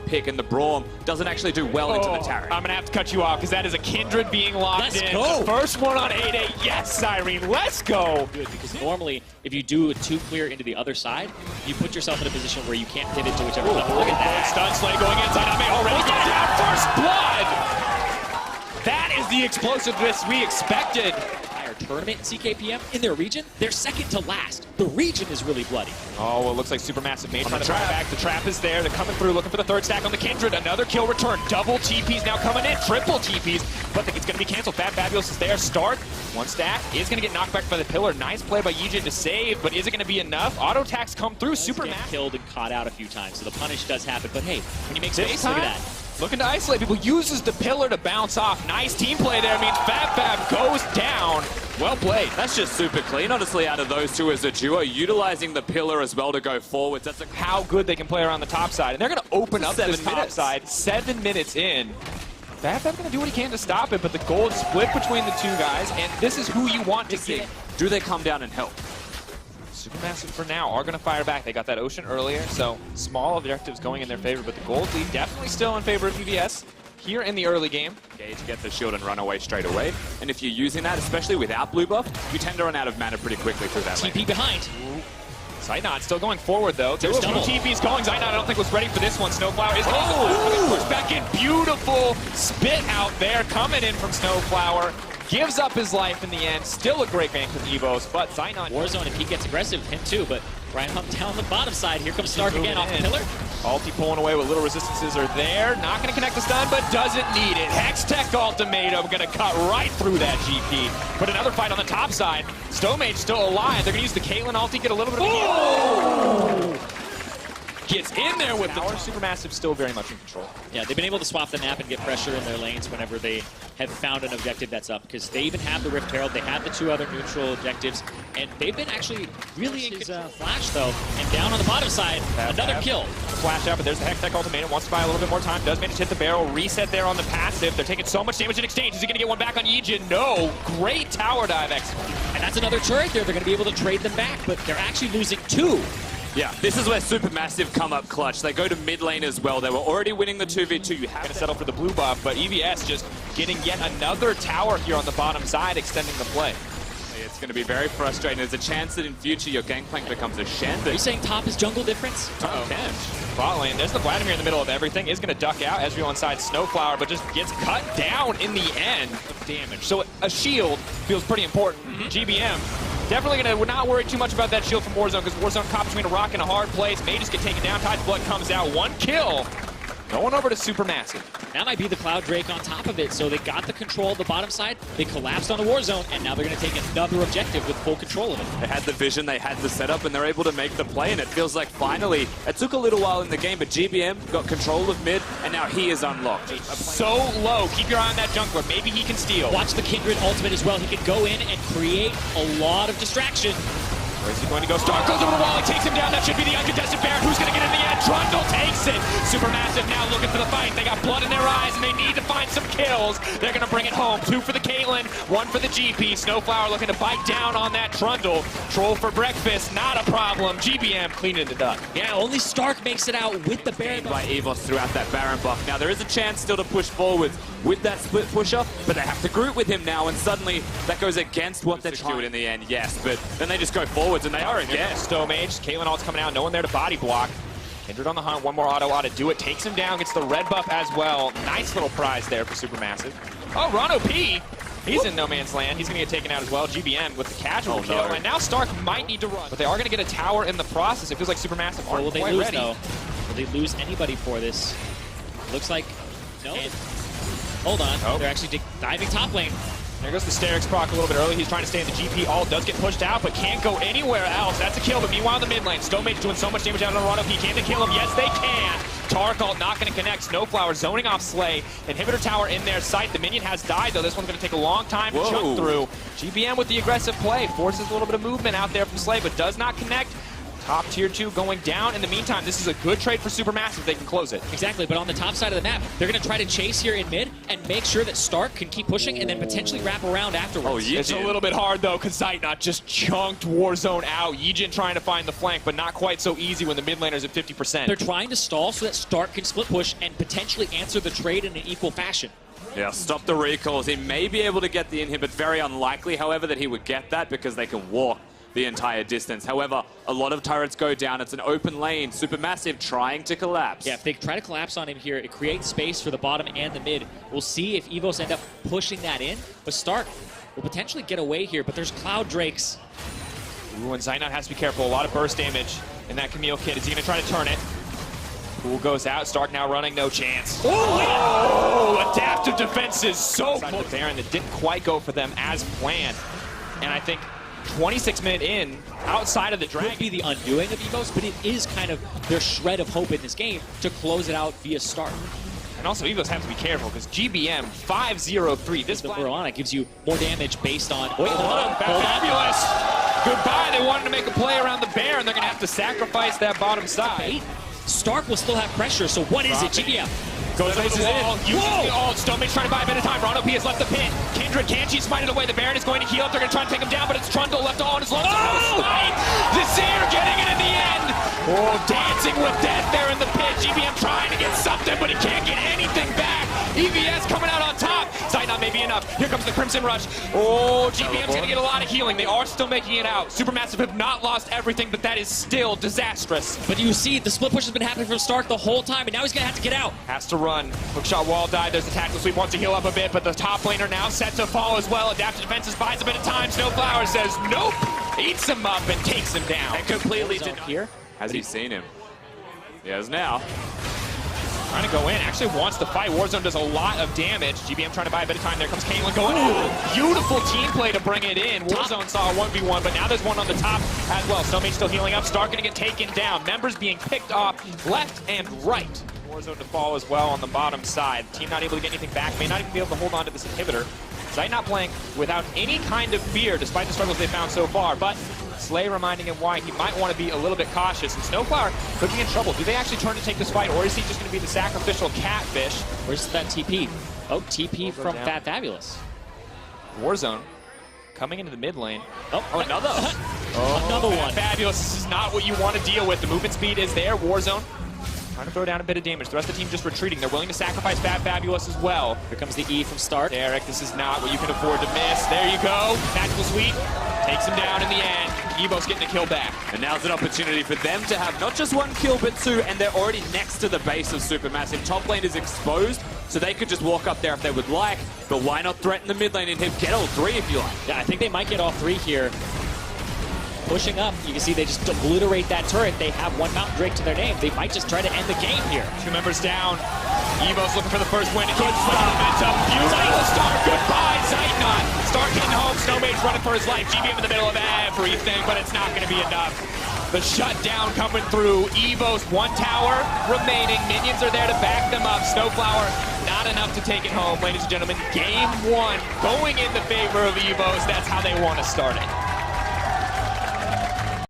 pick, and the Braum doesn't actually do well into the turret. I'm going to have to cut you off because that is a Kindred being locked in. Let's go. The first one on 8-8. Yes, Cyrene, let's go. Good, because normally, if you do a 2 clear into the other side, you put yourself in a position where you can't pivot to whichever level. Look at that. Stun Slay going inside. I may already go down. First blood. That is the explosiveness we expected. Tournament in CKPM in their region, they're second to last. The region is really bloody. Oh, well, it looks like Supermassive made trying to try back. The trap is there. They're coming through, looking for the third stack on the Kindred. Another kill return. Double TPs now coming in. Triple TPs, but it's going to be canceled. Fabulous is there. Start. One stack is going to get knocked back by the pillar. Nice play by Yijin to save, but is it going to be enough? Auto attacks come through. Supermassive killed and caught out a few times, so the punish does happen. But hey, when you make space, look at that. Looking to isolate people, uses the pillar to bounce off. Nice team play there, means Fab goes down. Well played. That's just super clean, honestly, out of those two as a duo, utilizing the pillar as well to go forwards. That's how good they can play around the top side. And they're going to open up this top side 7 minutes in. Fab's going to do what he can to stop it, but the gold split between the two guys, and this is who you want to get. Do they come down and help? Supermassive for now are going to fire back. They got that Ocean earlier, so small objectives going in their favor, but the gold lead definitely still in favor of EVS here in the early game. Gage gets the shield and run away straight away, and if you're using that, especially without blue buff, you tend to run out of mana pretty quickly through that lane. TP behind. Zaynot still going forward, though. There's 2 TPs going. Zaynot, I don't think, was ready for this one. Snowflower is going to push back in. Beautiful spit out there coming in from Snowflower. Gives up his life in the end. Still a great gank with Evos, but Zaynot... Warzone, if he gets aggressive, him too, but Ryan Hunt down the bottom side. Here comes Stark again off the pillar. Ulti pulling away with little resistances are there. Not going to connect the stun, but doesn't need it. Hextech ultimatum going to cut right through that GP. But another fight on the top side. Stomage still alive. They're going to use the Caitlyn ulti, get a little bit of a heal. Gets in there with the tower. Supermassive still very much in control. Yeah, they've been able to swap the map and get pressure in their lanes whenever they have found an objective that's up, because they even have the Rift Herald, they have the 2 other neutral objectives, and they've been actually really in control. Flash, though, and down on the bottom side, another kill. Flash out, but there's the Hextech ultimatum. Wants to buy a little bit more time. Does manage to hit the barrel. Reset there on the passive. They're taking so much damage in exchange. Is he going to get one back on Yijin? No. Great tower dive execution. And that's another turret there. They're going to be able to trade them back, but they're actually losing 2. Yeah, this is where Supermassive come up clutch. They go to mid lane as well. They were already winning the 2v2. You have to settle for the blue buff, but EVS just getting yet another tower here on the bottom side, extending the play. It's going to be very frustrating. There's a chance that in future your gangplank becomes a shambles. Are you saying top is jungle difference? Bot lane. There's the Vladimir in the middle of everything. Is going to duck out. Ezreal inside Snowflower, but just gets cut down in the end of damage. So a shield feels pretty important. GBM. Definitely going to not worry too much about that shield from Warzone, because Warzone caught between a rock and a hard place. May just get taken down. Tide's Blood comes out. 1 kill. Going over to Supermassive. That might be the Cloud Drake on top of it. So they got the control of the bottom side. They collapsed on the Warzone, and now they're going to take another objective with full control of it. They had the vision, they had the setup, and they're able to make the play, and it feels like finally, it took a little while in the game, but GBM got control of mid, and now he is unlocked. So low. Keep your eye on that jungler. Maybe he can steal. Watch the Kindred ultimate as well. He can go in and create a lot of distraction. Where is he going to go? Stark goes over the wall. He takes him down. That should be the uncontested Baron. Who's going to get in the end? Trundle takes it. Supermassive now looking for the fight. They got blood in their eyes, and they need to find some kills. They're going to bring it home. 2 for the Caitlyn, 1 for the GP. Snowflower looking to bite down on that Trundle. Troll for breakfast, not a problem. GBM cleaning the duck. Yeah, only Stark makes it out with the Baron. By Evos throughout that Baron buff. Now there is a chance still to push forward with that split pusher, but they have to group with him now, and suddenly that goes against what they're trying in the end. Yes, but then they just go forwards, and they are again. Stomage, Caitlyn ult's coming out, no one there to body block. Kindred on the hunt, 1 more auto ought to do it, takes him down, gets the red buff as well. Nice little prize there for Supermassive. Oh, Ron P. He's in no man's land. He's going to get taken out as well. GBM with the casual kill, and now Stark might need to run, but they are going to get a tower in the process. It feels like Supermassive aren't quite ready. Though? Will they lose anybody for this? Looks like no. Hold on, they're actually diving top lane. There goes the Sterix proc a little bit early. He's trying to stay in the GP. All does get pushed out, but can't go anywhere else. That's a kill, but meanwhile in the mid lane, Stomage doing so much damage out on Rano P. Can they kill him? Yes, they can. Tark ult not going to connect. Snowflower zoning off Slay. Inhibitor tower in their sight. The minion has died, though. This one's going to take a long time to jump through. GBM with the aggressive play. Forces a little bit of movement out there from Slay, but does not connect. Top tier 2 going down. In the meantime, this is a good trade for Supermassive. They can close it. Exactly, but on the top side of the map, they're going to try to chase here in mid. and make sure that Stark can keep pushing and then potentially wrap around afterwards. It's a little bit hard, though, because Zeitnot just chunked Warzone out. Yijin trying to find the flank, but not quite so easy when the mid laner's at 50%. They're trying to stall so that Stark can split push and potentially answer the trade in an equal fashion. Yeah, stop the recalls. He may be able to get the inhib, but very unlikely, however, that he would get that because they can walk the entire distance. However, a lot of turrets go down. It's an open lane. Supermassive trying to collapse. Yeah, if they try to collapse on him here, it creates space for the bottom and the mid. We'll see if Evos end up pushing that in, but Stark will potentially get away here, but there's Cloud Drakes. Ooh, and Zeitnot has to be careful. A lot of burst damage in that Camille kit. Is he going to try to turn it? Pool goes out. Stark now running. No chance. Oh, adaptive defenses so close. The Baron that didn't quite go for them as planned. And I think 26 minute in, outside of the drag. Could be the undoing of Evos, but it is kind of their shred of hope in this game to close it out via Stark. And also, Evos have to be careful because GBM 503. This the Verona gives you more damage based on. Wait, hold on. Fabulous. Goodbye. They wanted to make a play around the bear, and they're going to have to sacrifice that bottom side. Stark will still have pressure, so what is it? GBM goes over the wall, uses the ult. Stonemage's trying to buy a bit of time. Rono P has left the pit. Kindred can't smite it away. The Baron is going to heal up. They're going to try and take him down, but it's Trundle left all on his long smite. Desir getting it in the end. Oh, dancing with death there in the pit. GBM trying to get something, but he can't get anything back. EVS coming out on top. Zeitnot may be enough. Here comes the Crimson Rush. Oh, GBM's going to get a lot of healing. They are still making it out. Supermassive have not lost everything, but that is still disastrous. But you see, the split push has been happening from Stark the whole time, and now he's going to have to get out. Has to run. Hookshot wall died. There's a tactical sweep. Wants to heal up a bit, but the top laner now set to fall as well. Adaptive defenses buys a bit of time. Snowflower says nope. Eats him up and takes him down. And completely did not. Here. Has he seen him? He has now. Trying to go in. Actually wants to fight. Warzone does a lot of damage. GBM trying to buy a bit of time. There comes Caitlyn going. Ooh, beautiful team play to bring it in. Warzone saw a 1v1, but now there's one on the top as well. Stonemage still healing up. Stark going to get taken down. Members being picked off left and right. Warzone to fall as well on the bottom side. Team not able to get anything back. May not even be able to hold on to this inhibitor. Zeitnot playing without any kind of fear, despite the struggles they found so far. But Slay reminding him why he might want to be a little bit cautious. And Snowflower could be in trouble. Do they actually turn to take this fight, or is he just going to be the sacrificial catfish? Where's that TP? Oh, TP from Fat Fabulous. Warzone coming into the mid lane. Oh, another. Another one. Fabulous. This is not what you want to deal with. The movement speed is there. Warzone trying to throw down a bit of damage. The rest of the team just retreating. They're willing to sacrifice Fabulous as well. Here comes the E from Stark. Derek, this is not what you can afford to miss. There you go. Tactical sweep. Takes him down in the end. Evos getting the kill back. And now's an opportunity for them to have not just one kill, but two, and they're already next to the base of Supermassive. Top lane is exposed, so they could just walk up there if they would like, but why not threaten the mid lane and get all three if you like? Yeah, I think they might get all three here. Pushing up, you can see they just obliterate that turret. They have one Mountain Drake to their name. They might just try to end the game here. Two members down. Evos looking for the first win. Good momentum. Beautiful start. Goodbye, Zeitnot. Stark getting home. Stonemage running for his life. GBM in the middle of everything, but it's not going to be enough. The shutdown coming through. Evos, one tower remaining. Minions are there to back them up. Snowflower, not enough to take it home. Ladies and gentlemen, game one going in the favor of Evos. That's how they want to start it.